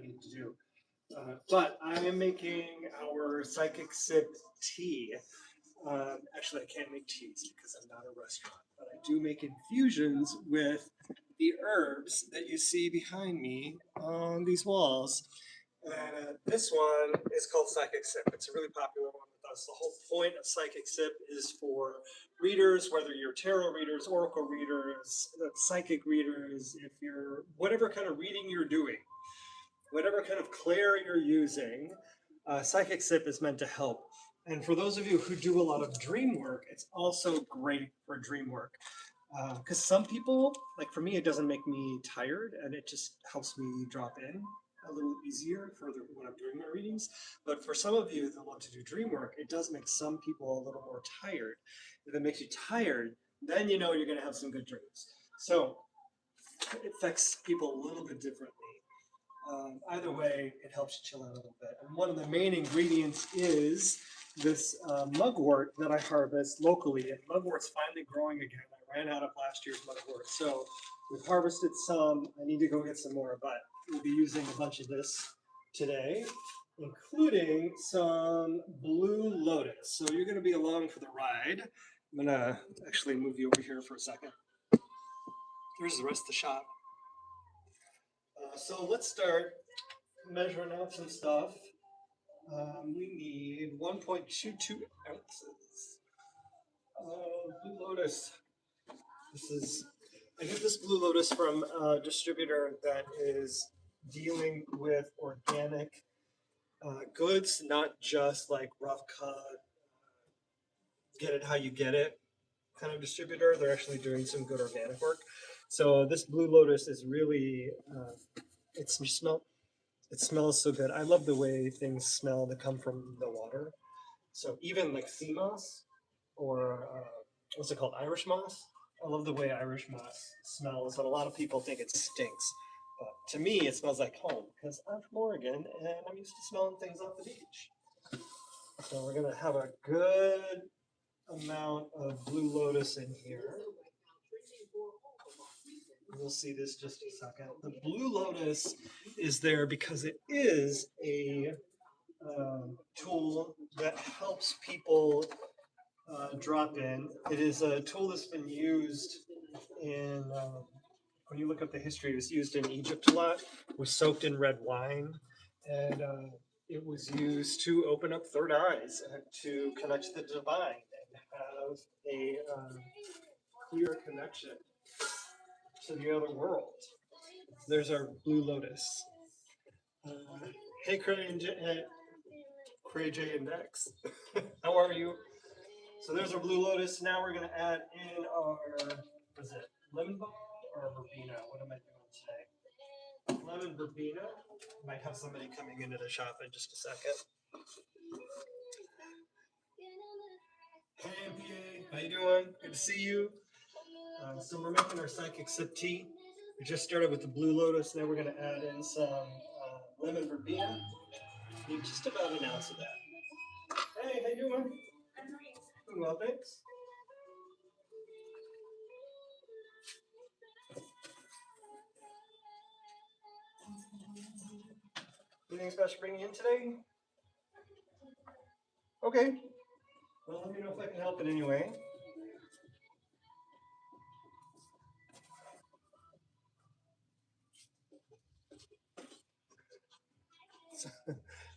need to do. But I am making our psychic sip tea. Actually, I can't make teas because I'm not a restaurant, but I do make infusions with the herbs that you see behind me on these walls. And this one is called Psychic Sip. It's a really popular one with us. The whole point of Psychic Sip is for readers, whether you're tarot readers, oracle readers, psychic readers, if you're whatever kind of reading you're doing, whatever kind of clair you're using, Psychic Sip is meant to help. And for those of you who do a lot of dream work, it's also great for dream work. Because some people, like for me, it doesn't make me tired and it just helps me drop in a little easier for when I'm doing my readings. But for some of you that love to do dream work, it does make some people a little more tired. If it makes you tired, then you know you're going to have some good dreams. So it affects people a little bit differently. Either way, it helps you chill out a little bit. And one of the main ingredients is this mugwort that I harvest locally. And mugwort's finally growing again. I ran out of last year's mugwort. So we've harvested some. I need to go get some more, but we'll be using a bunch of this today, including some blue lotus. So you're going to be along for the ride. I'm going to actually move you over here for a second. Here's the rest of the shop. So let's start measuring out some stuff. We need 1.22 ounces of blue lotus. I get this blue lotus from a distributor that is dealing with organic goods, not just like rough cut, get it how you get it kind of distributor. They're actually doing some good organic work. So this blue lotus is really, it smells so good. I love the way things smell that come from the water. So even like sea moss or what's it called, Irish moss. I love the way Irish moss smells, and a lot of people think it stinks. But to me, it smells like home because I'm from Oregon and I'm used to smelling things off the beach. So we're gonna have a good amount of blue lotus in here. We'll see this just a second. The blue lotus is there because it is a tool that helps people drop in. It is a tool that's been used in, when you look up the history, it was used in Egypt a lot, it was soaked in red wine, and it was used to open up third eyes and to connect to the divine and have a clear connection to the other world. There's our blue lotus. Hey, Cray J Index. How are you? So there's our blue lotus. Now we're going to add in our, what is it, lemon balm or verbena? What am I doing today? Lemon verbena. Might have somebody coming into the shop in just a second. Hey, MPA. How you doing? Good to see you. So we're making our psychic sip tea. We just started with the blue lotus. Now we're going to add in some lemon verbena. Need just about an ounce of that. Hey, how you doing? Doing well, thanks. Anything special bringing in today? Okay. Well, let me know if I can help in any way.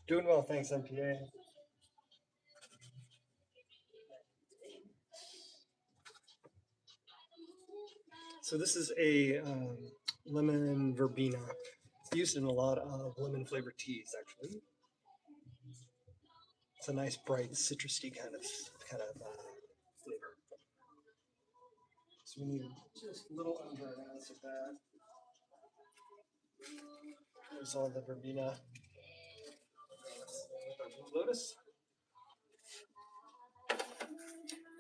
Doing well, thanks, MPA. So this is a lemon verbena. It's used in a lot of lemon flavored teas, actually. It's a nice, bright, citrusy kind of flavor. So we need just a little under an ounce of that. There's all the verbena. Blue lotus.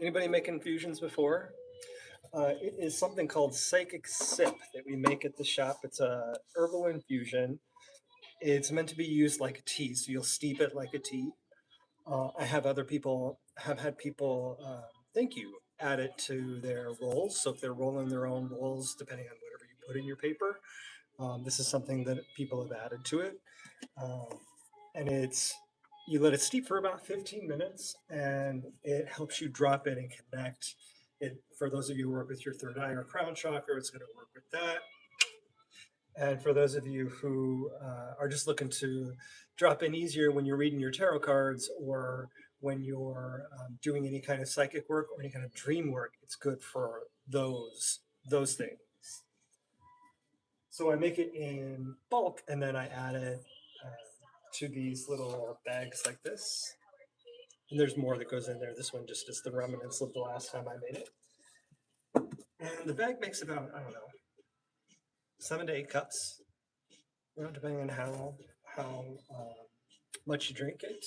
Anybody make infusions before? It is something called Psychic Sip that we make at the shop. It's a herbal infusion. It's meant to be used like a tea, so you'll steep it like a tea. I have had people, thank you, add it to their rolls. So if they're rolling their own rolls, depending on whatever you put in your paper, This is something that people have added to it. Um, and you let it steep for about 15 minutes and it helps you drop in and connect. For those of you who work with your third eye or crown chakra, it's going to work with that. And for those of you who are just looking to drop in easier when you're reading your tarot cards or when you're doing any kind of psychic work or any kind of dream work, it's good for those things. So I make it in bulk and then I add it to these little bags like this. And there's more that goes in there. This one just is the remnants of the last time I made it. And the bag makes about, I don't know, 7 to 8 cups, depending on how much you drink it.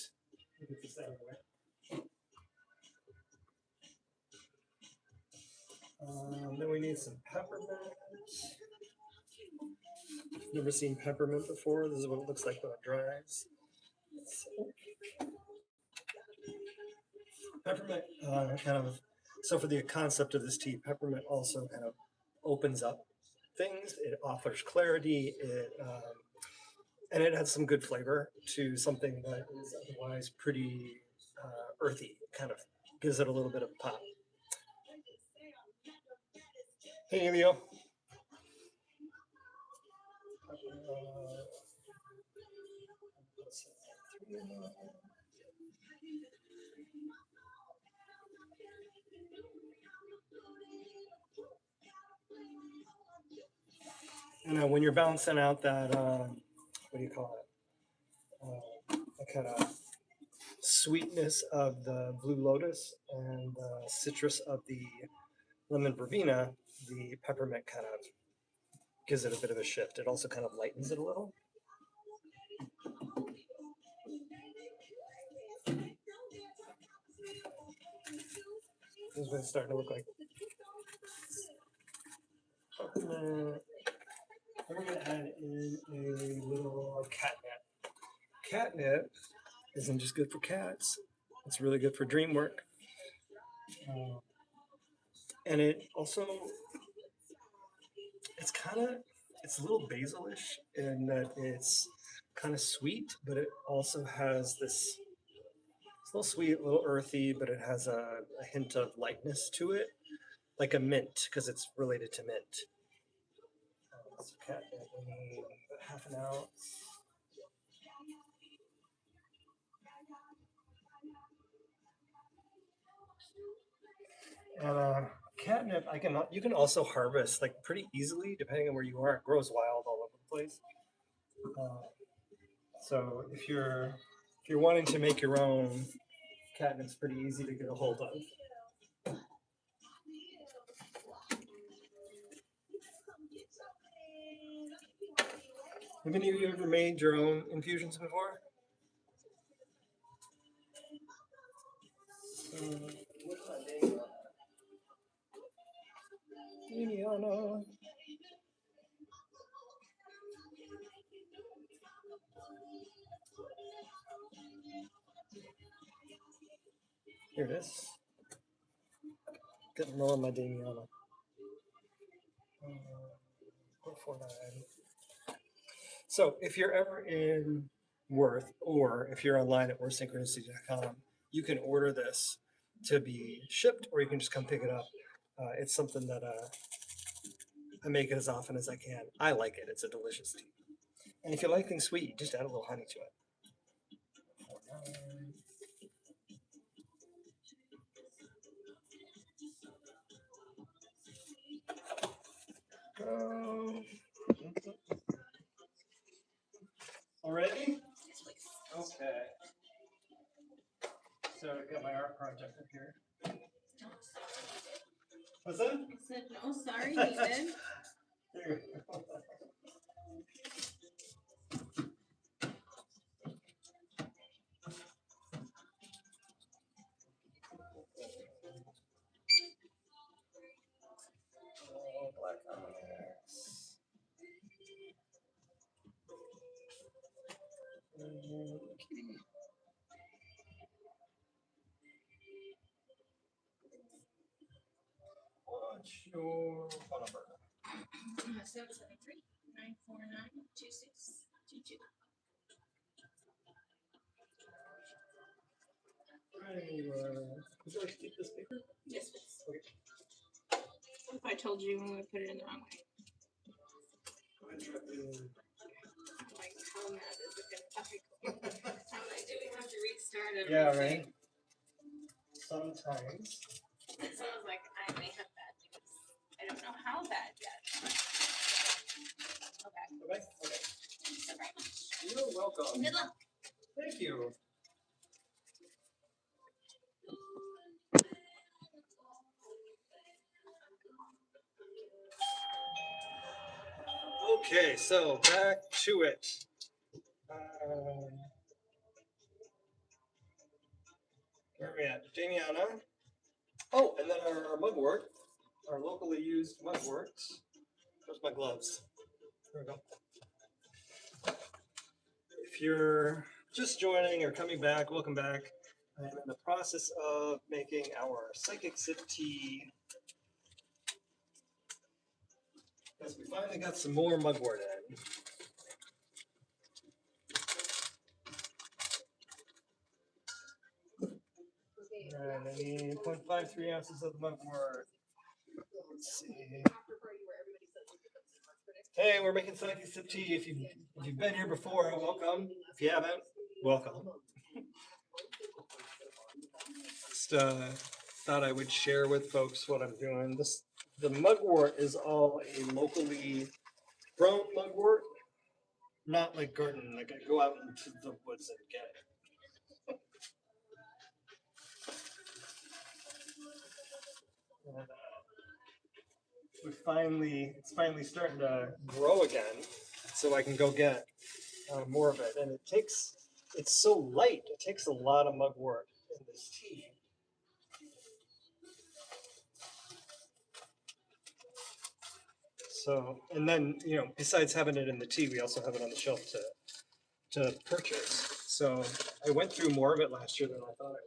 Get this out of the way. Then we need some peppermint. Never seen peppermint before. This is what it looks like when it dries. Peppermint so for the concept of this tea, peppermint also kind of opens up things. It offers clarity. And it adds some good flavor to something that is otherwise pretty earthy. Kind of gives it a little bit of pop. Hey, Emilio. And when you're balancing out that, what do you call it? The kind of sweetness of the blue lotus and the citrus of the lemon verbena, the peppermint kind of gives it a bit of a shift. It also kind of lightens it a little. This is what it's starting to look like. Peppermint. We're going to add in a little catnip. Catnip isn't just good for cats, it's really good for dream work. And it also, it's a little basilish in that it's kind of sweet, but it also has this, it's a little sweet, a little earthy, but it has a hint of lightness to it, like a mint, because it's related to mint. Catnip, we need about half an ounce. And catnip, you can also harvest like pretty easily depending on where you are. It grows wild all over the place. So if you're wanting to make your own, catnip's pretty easy to get a hold of. Have any of you ever made your own infusions before? Here it is. Getting low on my Damiana. 449. So if you're ever in Worth, or if you're online at worthsynchronicity.com, you can order this to be shipped, or you can just come pick it up. It's something that I make it as often as I can. I like it. It's a delicious tea. And if you like things sweet, you just add a little honey to it. Already? Okay. So I got my art project up here. What's that? I said, no, sorry, David. There you go. Black onyx. What's your phone number? 773 9492622. Would you like to keep this paper? Yes, please. Okay. If I told you when we put it in the wrong way. Go ahead and drop it in. I'm like, how mad is it gonna be? I'm like, do we have to restart it? Yeah, right. Sometimes. So I was like, I may have bad news. I don't know how bad yet. Okay. Okay. Okay. Thanks so very much. You're welcome. Good luck. Thank you. Okay, so back to it. Where are we at? Damiana. Oh, and then our mugwort, our locally used mugwort. Where's my gloves? There we go. If you're just joining or coming back, welcome back. I'm in the process of making our psychic sip tea. Because we finally got some more mugwort in. And I need 0.53 ounces of the mugwort. Let's see. Hey, we're making psychic sip tea. If you've been here before, welcome. If you haven't, welcome. Just thought I would share with folks what I'm doing. The mugwort is all a locally grown mugwort, not like garden. Like I go out into the woods and get it. And, it's finally starting to grow again, so I can go get more of it. And it's so light. It takes a lot of mugwort in this tea. So, and then, besides having it in the tea, we also have it on the shelf to purchase. So I went through more of it last year than I thought I would.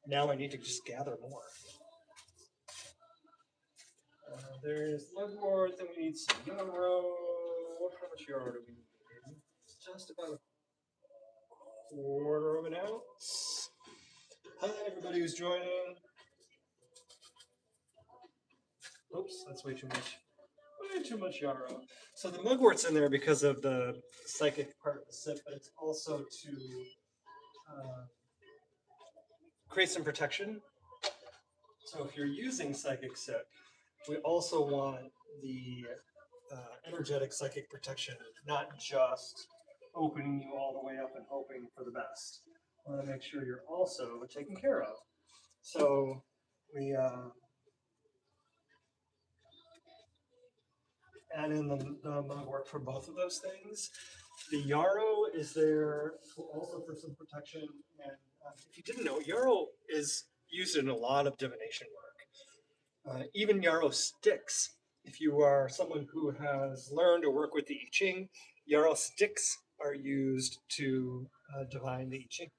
Now I need to just gather more. There's mugwort, then we need some yarrow. How much yarrow do we need? Just about a quarter of an ounce. Hi, everybody who's joining. Oops, that's way too much. Way too much yarrow. So the mugwort's in there because of the psychic part of the sip, but it's also to create some protection. So if you're using psychic sip, we also want the energetic psychic protection, not just opening you all the way up and hoping for the best. I want to make sure you're also taken care of. So we add in the mugwort for both of those things. The yarrow is there also for some protection. And if you didn't know, yarrow is used in a lot of divination work. Even yarrow sticks. If you are someone who has learned to work with the I Ching, yarrow sticks are used to divine the I Ching.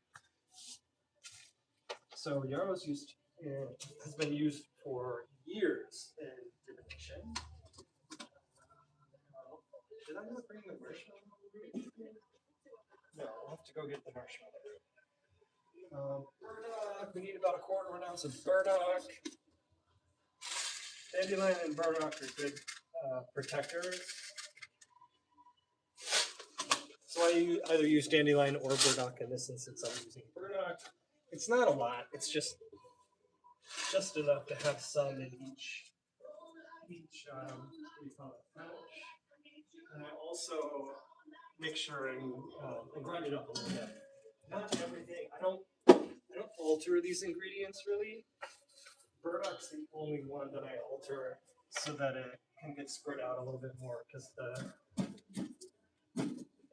So yarrow has been used for years in divination. Did I not bring the marshmallow? No, I'll have to go get the marshmallow. Burdock, we need about a quarter of an ounce of burdock. Dandelion and burdock are good protectors. So I either use dandelion or burdock. In this instance, I'm using burdock. It's not a lot. It's just enough to have some in each pouch. And I also make sure and grind it up a little bit. Not everything. I don't alter these ingredients really. Burdock's the only one that I alter so that it can get spread out a little bit more because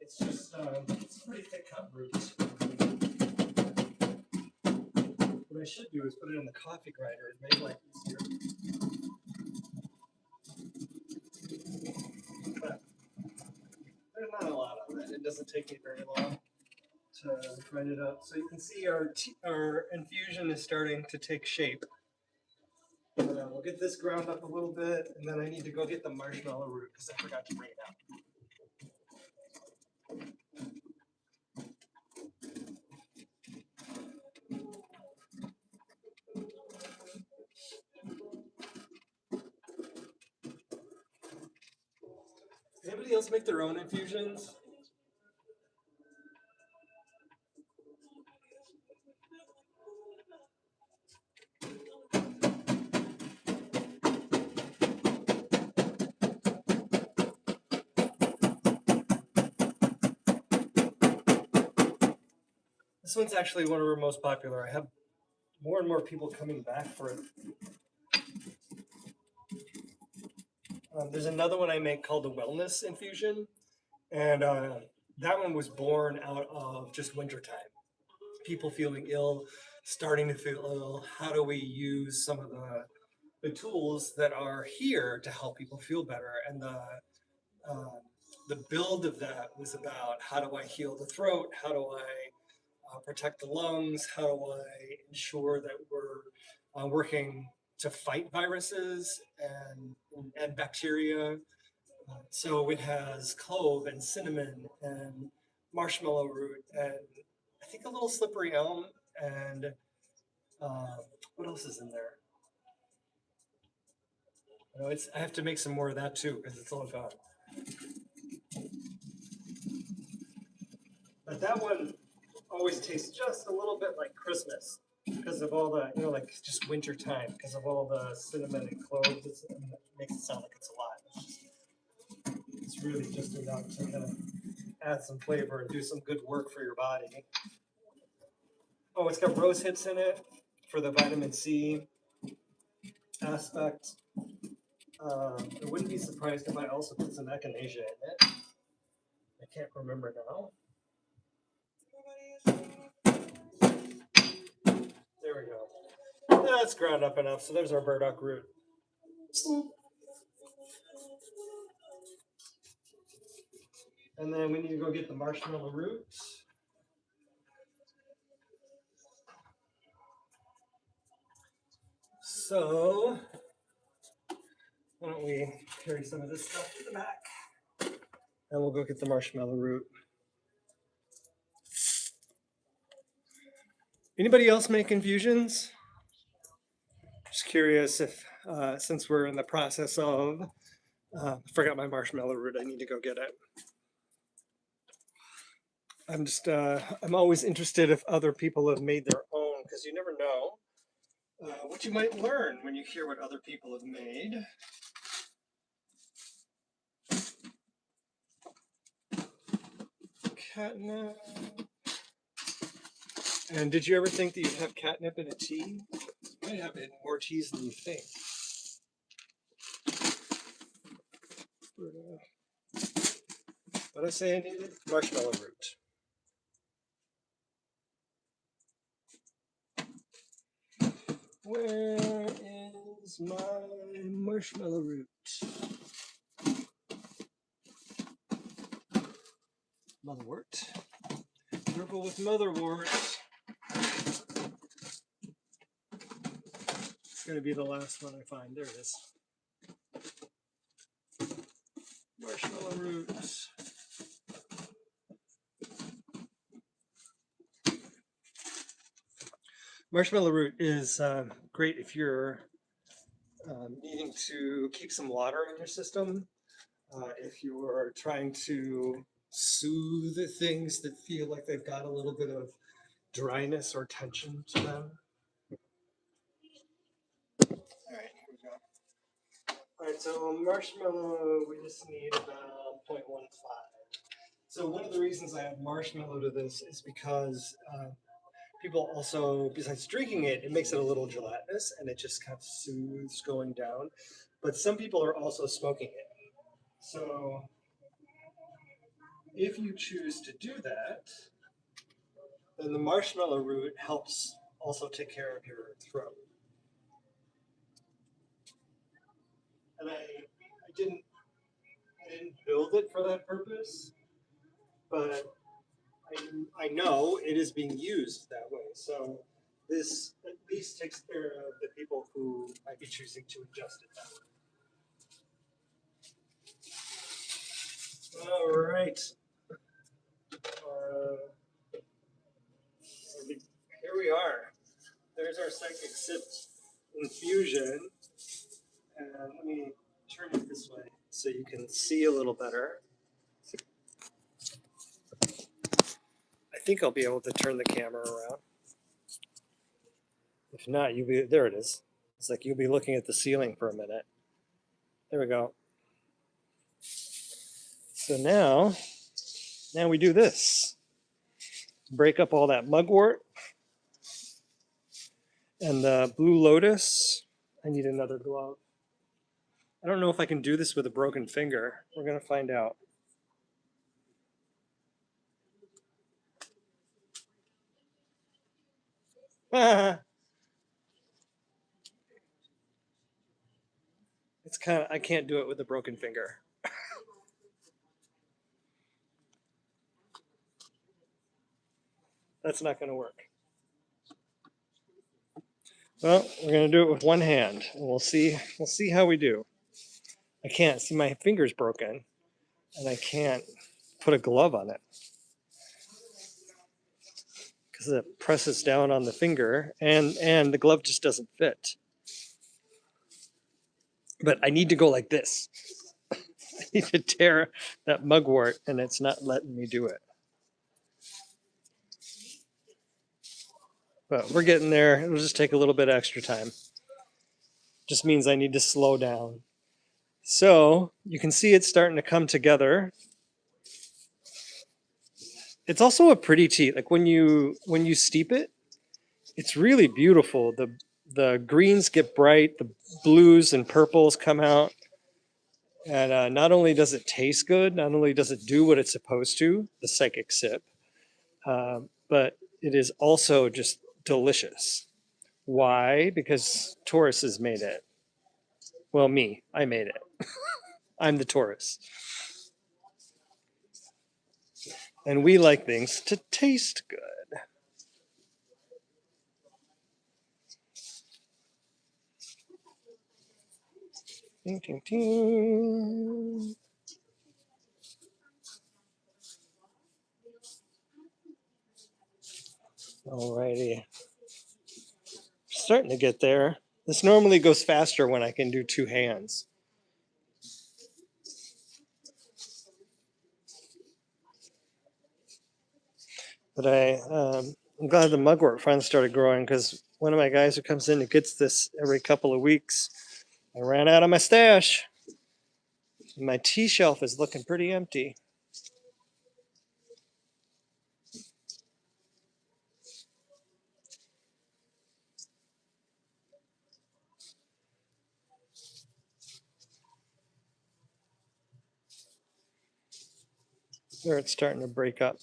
it's just it's pretty thick cut root. What I should do is put it in the coffee grinder. It makes life easier. But there's not a lot of it. It doesn't take me very long to grind it up. So you can see our infusion is starting to take shape. We'll get this ground up a little bit, and then I need to go get the marshmallow root because I forgot to bring it out. Anybody else make their own infusions? This one's actually one of our most popular. I have more and more people coming back for it. There's another one I make called the wellness infusion, and that one was born out of just wintertime. People feeling ill, starting to feel ill. How do we use some of the tools that are here to help people feel better? And the build of that was about how do I heal the throat? How do I protect the lungs? How do I ensure that we're working to fight viruses and bacteria? So it has clove and cinnamon and marshmallow root and I think a little slippery elm and what else is in there? You know, I have to make some more of that too because it's all gone. But that one always tastes just a little bit like Christmas because of all the, you know, like just winter time because of all the cinnamon and cloves. It makes it sound like it's a lot. It's really just enough to kind of add some flavor and do some good work for your body. Oh, it's got rose hips in it for the vitamin C aspect. I wouldn't be surprised if I also put some echinacea in it. I can't remember now. There we go. That's ground up enough. So there's our burdock root. And then we need to go get the marshmallow root. So why don't we carry some of this stuff to the back? And we'll go get the marshmallow root. Anybody else make infusions? Just curious if, since we're in the process of, I forgot my marshmallow root, I need to go get it. I'm always interested if other people have made their own, because you never know what you might learn when you hear what other people have made. Catnip. And did you ever think that you'd have catnip in a tea? You might have it in more teas than you think. What I say I needed? Marshmallow root. Where is my marshmallow root? Motherwort. Careful with motherwort. It's going to be the last one I find. There it is. Marshmallow roots. Marshmallow root is great if you're needing to keep some water in your system. If you're trying to soothe things that feel like they've got a little bit of dryness or tension to them. All right, here we go. All right, so marshmallow, we just need about 0.15. So one of the reasons I add marshmallow to this is because people also, besides drinking it, it makes it a little gelatinous and it just kind of soothes going down. But some people are also smoking it. So if you choose to do that, then the marshmallow root helps also take care of your throat. And I didn't build it for that purpose, but I know it is being used that way. So these least takes care of the people who might be choosing to ingest it that way. All right. Here we are. There's our psychic sip infusion. And let me turn it this way so you can see a little better. I think I'll be able to turn the camera around. If not, there it is. It's like you'll be looking at the ceiling for a minute. There we go. So now we do this. Break up all that mugwort and the blue lotus. I need another glove. I don't know if I can do this with a broken finger. We're gonna find out. It's I can't do it with a broken finger. That's not gonna work. Well, we're gonna do it with one hand, and we'll see how we do. I can't see, my finger's broken, and I can't put a glove on it because it presses down on the finger, and the glove just doesn't fit. But I need to go like this. I need to tear that mugwort, and it's not letting me do it. But we're getting there. It'll just take a little bit extra time. Just means I need to slow down. So you can see it's starting to come together. It's also a pretty tea. Like when you steep it, it's really beautiful. The greens get bright, the blues and purples come out, and not only does it taste good, not only does it do what it's supposed to, the psychic sip, but it is also just delicious. Why? Because Taurus has made it. Well, I made it. I'm the Taurus. And we like things to taste good. Ding, ding, ding. Alrighty. Starting to get there. This normally goes faster when I can do two hands. But I'm glad the mugwort finally started growing because one of my guys who comes in and gets this every couple of weeks, I ran out of my stash. My tea shelf is looking pretty empty. There, it's starting to break up.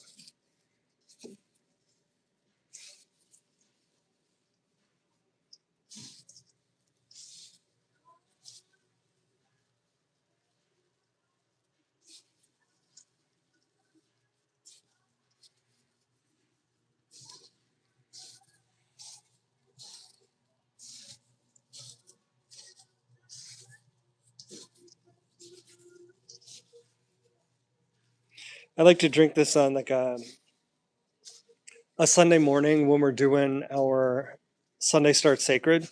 I like to drink this on like a Sunday morning when we're doing our Sunday Start Sacred.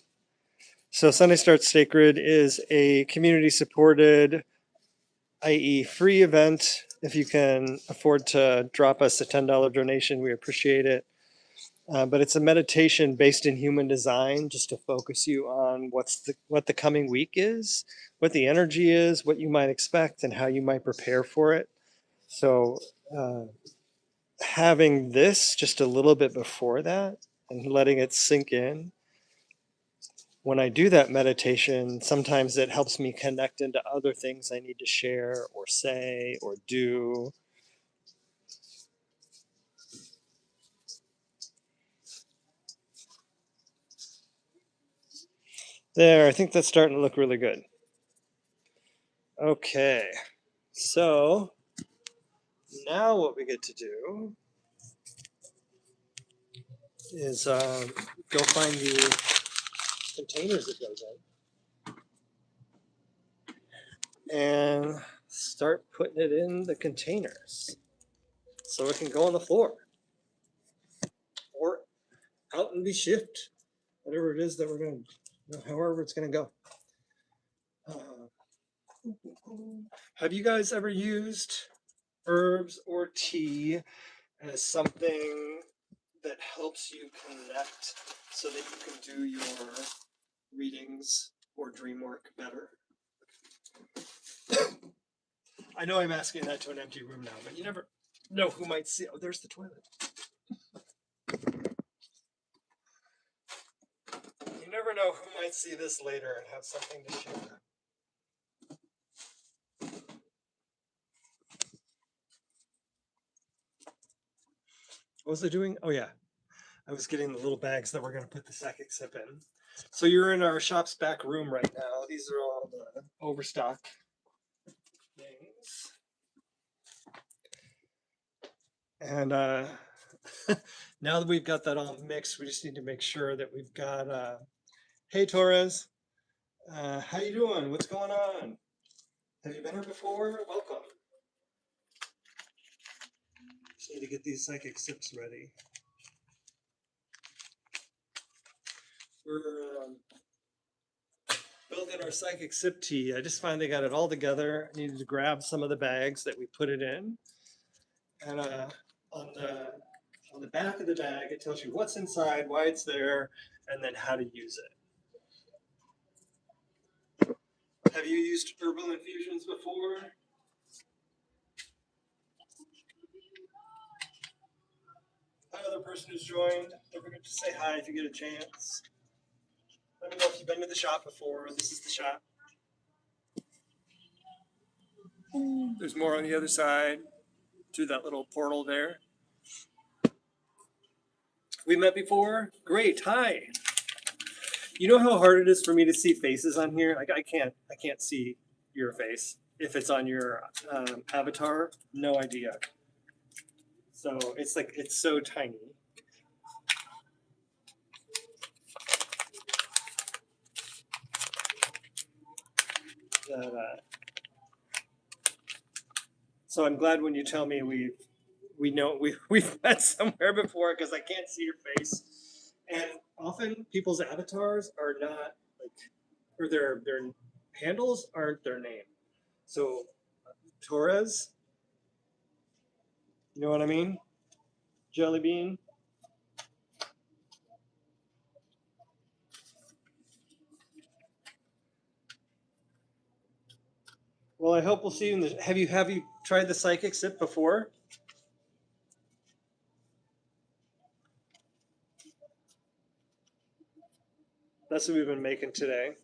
So Sunday Start Sacred is a community supported, i.e. free event. If you can afford to drop us a $10 donation, we appreciate it. But it's a meditation based in human design, just to focus you on what the coming week is, what the energy is, what you might expect, and how you might prepare for it. So having this just a little bit before that and letting it sink in. When I do that meditation, sometimes it helps me connect into other things I need to share or say or do. There, I think that's starting to look really good. Okay, so now what we get to do is go find the containers it goes in and start putting it in the containers so it can go on the floor or out and be shipped, whatever it is that we're going to, however it's going to go. Have you guys ever used herbs or tea as something that helps you connect so that you can do your readings or dream work better? I know I'm asking that to an empty room now, but you never know who might see. Oh, there's the toilet. You never know who might see this later and have something to share. What was I doing? Oh, yeah. I was getting the little bags that we're going to put the psychic sip in. So you're in our shop's back room right now. These are all the overstock things. And now that we've got that all mixed, we just need to make sure that we've got, hey Torres, how you doing? What's going on? Have you been here before? Welcome. Just need to get these psychic sips ready. We're building our psychic sip tea. I just finally got it all together. I needed to grab some of the bags that we put it in. And on the back of the bag, it tells you what's inside, why it's there, and then how to use it. Have you used herbal infusions before? Hi, other person who's joined. Don't forget to say hi if you get a chance. Let me know if you've been to the shop before. This is the shop. There's more on the other side through that little portal there. We met before? Great. Hi. You know how hard it is for me to see faces on here? Like I can't see your face if it's on your avatar. No idea. So it's like it's so tiny. That, so I'm glad when you tell me we've met somewhere before because I can't see your face. And often people's avatars are not like, or their handles aren't their name. So Torres, you know what I mean? Jelly bean. Well, I hope we'll see you in the. Have you tried the psychic sip before? That's what we've been making today.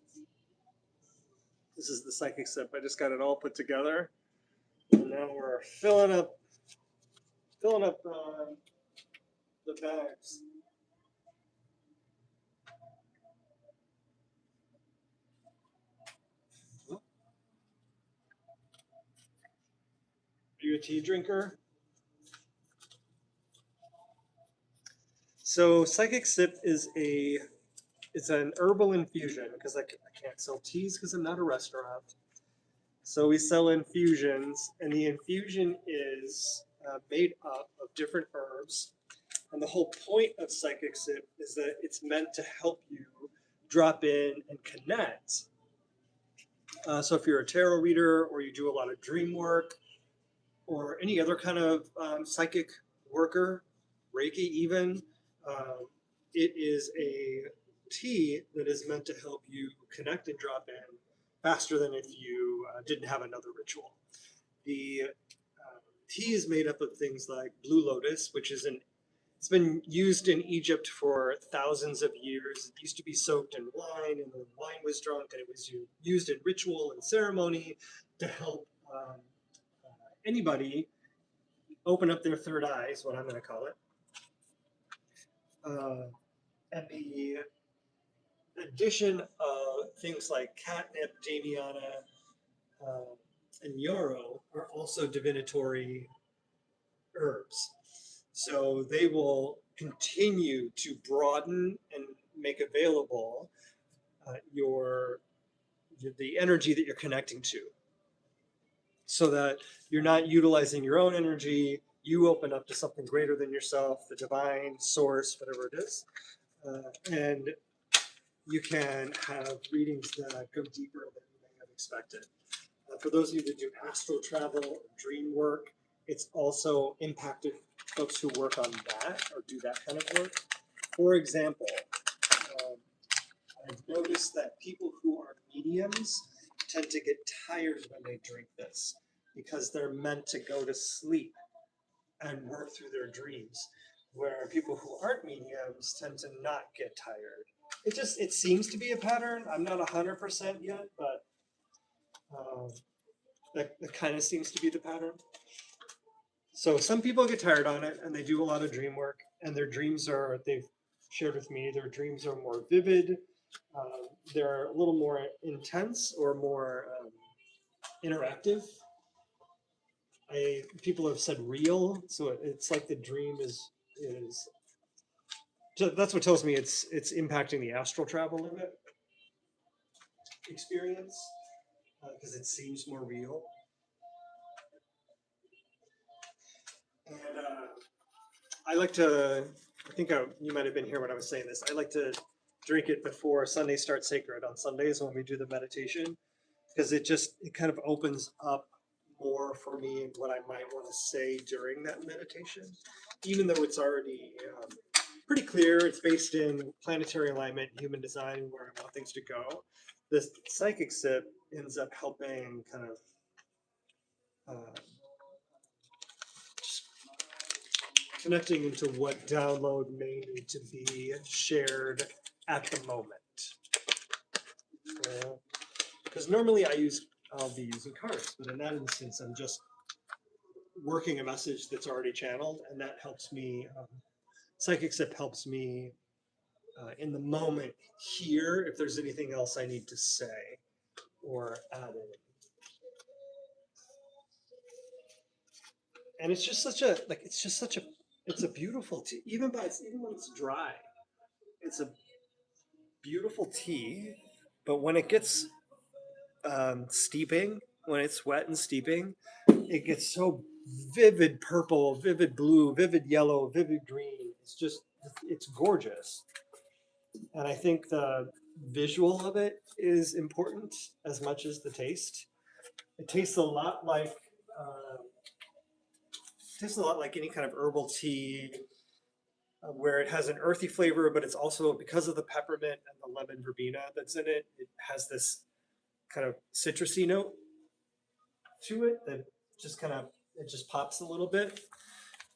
This is the psychic sip. I just got it all put together, and now we're filling up the bags. Are you a tea drinker? So psychic sip is it's an herbal infusion because I can't sell teas because I'm not a restaurant. So we sell infusions, and the infusion is made up of different herbs. And the whole point of psychic sip is that it's meant to help you drop in and connect. So if you're a tarot reader or you do a lot of dream work or any other kind of psychic worker, Reiki even, it is a tea that is meant to help you connect and drop in faster than if you didn't have another ritual. The tea is made up of things like blue lotus, which is it's been used in Egypt for thousands of years. It used to be soaked in wine, and the wine was drunk, and it was used in ritual and ceremony to help anybody open up their third eye, is what I'm going to call it. And the addition of things like catnip, damiana, and yarrow are also divinatory herbs. So they will continue to broaden and make available the energy that you're connecting to, so that you're not utilizing your own energy. You open up to something greater than yourself, the divine source, whatever it is, and you can have readings that go deeper than you may have expected. For those of you that do astral travel or dream work, it's also impacted folks who work on that or do that kind of work. For example, um, I've noticed that people who are mediums tend to get tired when they drink this because they're meant to go to sleep and work through their dreams, where people who aren't mediums tend to not get tired. It seems to be a pattern. I'm not 100% yet, but um, that kind of seems to be the pattern. So some people get tired on it and they do a lot of dream work, and their dreams are, they've shared with me, their dreams are more vivid. They're a little more intense or more interactive. People have said real, so it's like the dream is so that's what tells me it's impacting the astral travel of it experience, because it seems more real. And I like to, I think you might have been here when I was saying this. I like to drink it before Sunday Start Sacred on Sundays when we do the meditation, because it kind of opens up more for me what I might want to say during that meditation, even though it's already pretty clear. It's based in planetary alignment, human design, and where I want things to go. This psychic sip ends up helping kind of connecting into what download may need to be shared at the moment. Because normally I'll be using cards, but in that instance, I'm just working a message that's already channeled, and that helps me. Psychic Sip helps me in the moment hear if there's anything else I need to say or add in. And it's just such a it's a beautiful tea. Even when it's dry, it's a beautiful tea. But when it gets steeping, when it's wet and steeping, it gets so vivid purple, vivid blue, vivid yellow, vivid green. It's gorgeous. And I think the visual of it is important as much as the taste. It tastes a lot like any kind of herbal tea, where it has an earthy flavor, but it's also, because of the peppermint and the lemon verbena that's in it, it has this kind of citrusy note to it that it just pops a little bit.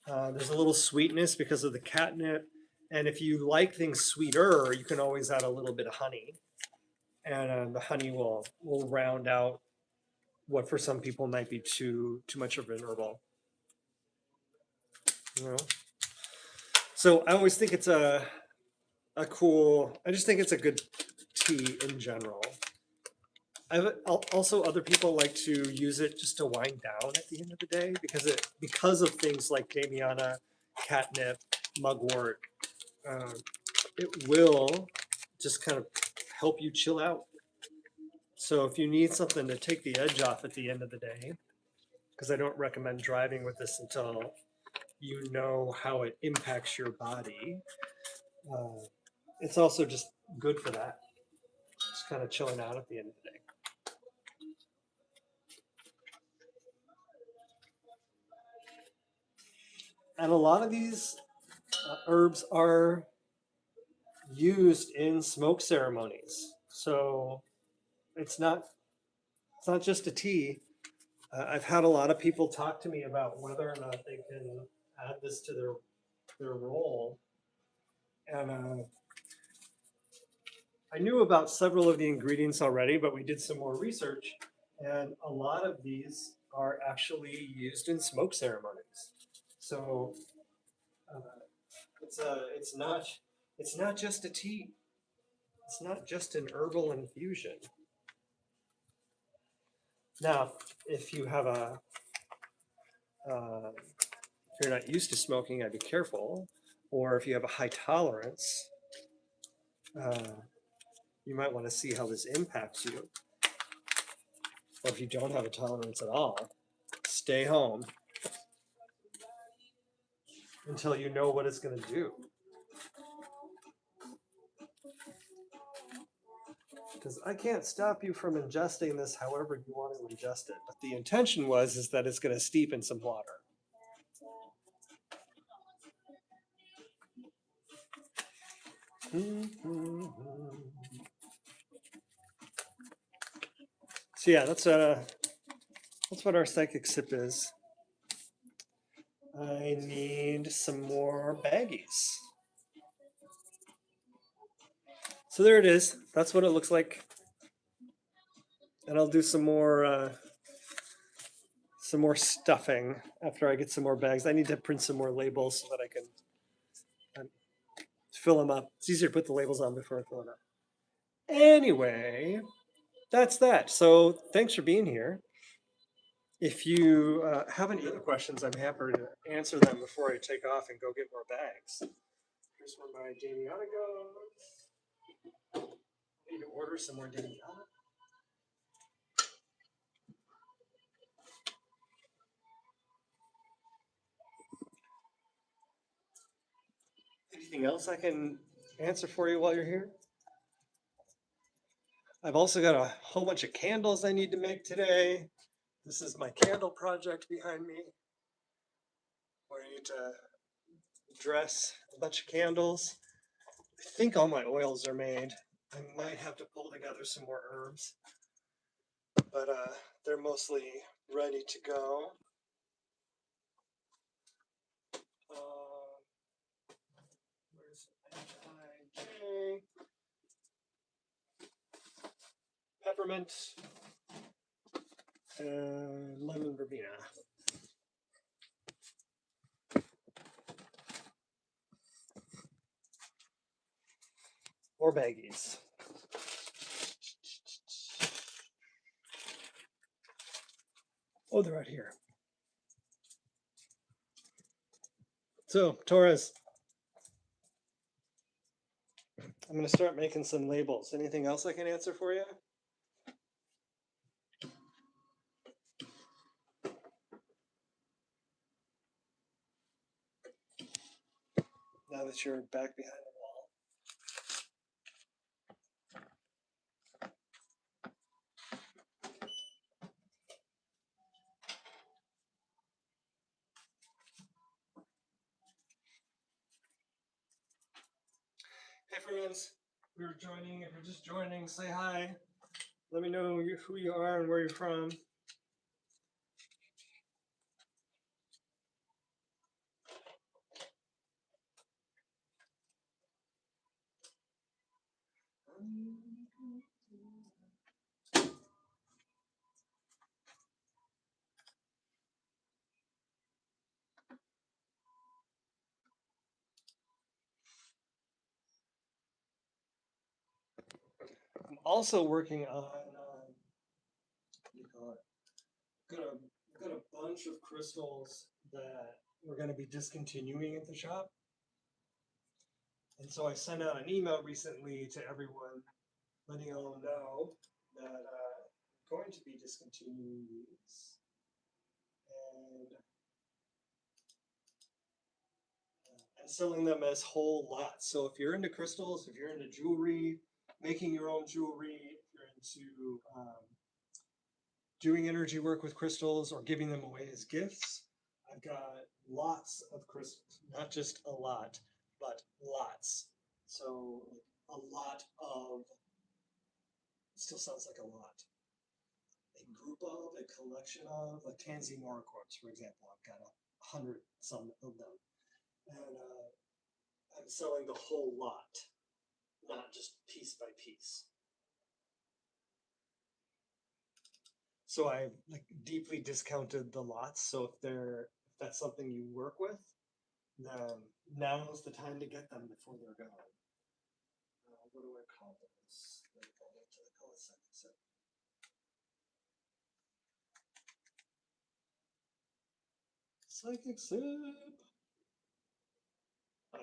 There's a little sweetness because of the catnip, and if you like things sweeter, you can always add a little bit of honey, and the honey will round out what for some people might be too much of an herbal. You know, so I always think it's a cool. I just think it's a good tea in general. Also, other people like to use it just to wind down at the end of the day because of things like Damiana, catnip, mugwort. Um, it will just kind of help you chill out. So if you need something to take the edge off at the end of the day, because I don't recommend driving with this until you know how it impacts your body, it's also just good for that. Just kind of chilling out at the end of the day. And a lot of these herbs are used in smoke ceremonies. So it's not just a tea. I've had a lot of people talk to me about whether or not they can add this to their role. And I knew about several of the ingredients already, but we did some more research, and a lot of these are actually used in smoke ceremonies. So uh, it's not just a tea. It's not just an herbal infusion. Now, if you have a if you're not used to smoking, I'd be careful. Or if you have a high tolerance, you might want to see how this impacts you. Or if you don't have a tolerance at all, stay home until you know what it's going to do. Because I can't stop you from ingesting this however you want to ingest it. But the intention is that it's going to steep in some water. So yeah, that's what our psychic sip is. I need some more baggies. So there it is. That's what it looks like. And I'll do some more stuffing after I get some more bags. I need to print some more labels so that I can fill them up. It's easier to put the labels on before I fill it up. Anyway, that's that. So thanks for being here. If you have any other questions, I'm happy to answer them before I take off and go get more bags. Here's one by Damianigo. I need to order some more Damianigo. Anything else I can answer for you while you're here? I've also got a whole bunch of candles I need to make today. This is my candle project behind me, where I need to dress a bunch of candles. I think all my oils are made. I might have to pull together some more herbs, but they're mostly ready to go. Where's IJ? Peppermint and lemon verbena. More baggies. Oh, they're right here. So, Torres, I'm going to start making some labels. Anything else I can answer for you? Now that you're back behind the wall. Hey friends, if you're just joining, say hi. Let me know who you are and where you're from. I'm also working on, what do you call it? Got a bunch of crystals that we're going to be discontinuing at the shop. And so I sent out an email recently to everyone, letting them know that I'm going to be discontinuing these. And selling them as whole lots. So if you're into crystals, if you're into jewelry, making your own jewelry, if you're into doing energy work with crystals or giving them away as gifts, I've got lots of crystals, not just a lot, but lots. So a lot of, still sounds like a lot. A group of, a collection of, like Tansy Moracords, for example. I've got 100 some of them. And I'm selling the whole lot, not just piece by piece. So I like deeply discounted the lots. So if that's something you work with, then now's the time to get them before they're gone. What do I call this? Psychic sip. Ugh.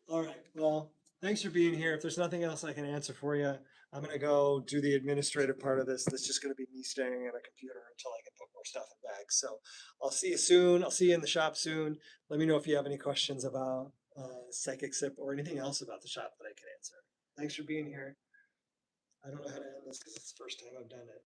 All right. Well, thanks for being here. If there's nothing else I can answer for you, I'm gonna go do the administrative part of this. That's just gonna be me staring at a computer until I can put more stuff in bags. So I'll see you soon. I'll see you in the shop soon. Let me know if you have any questions about Psychic Sip or anything else about the shop that I can answer. Thanks for being here. I don't know how to end this because it's the first time I've done it.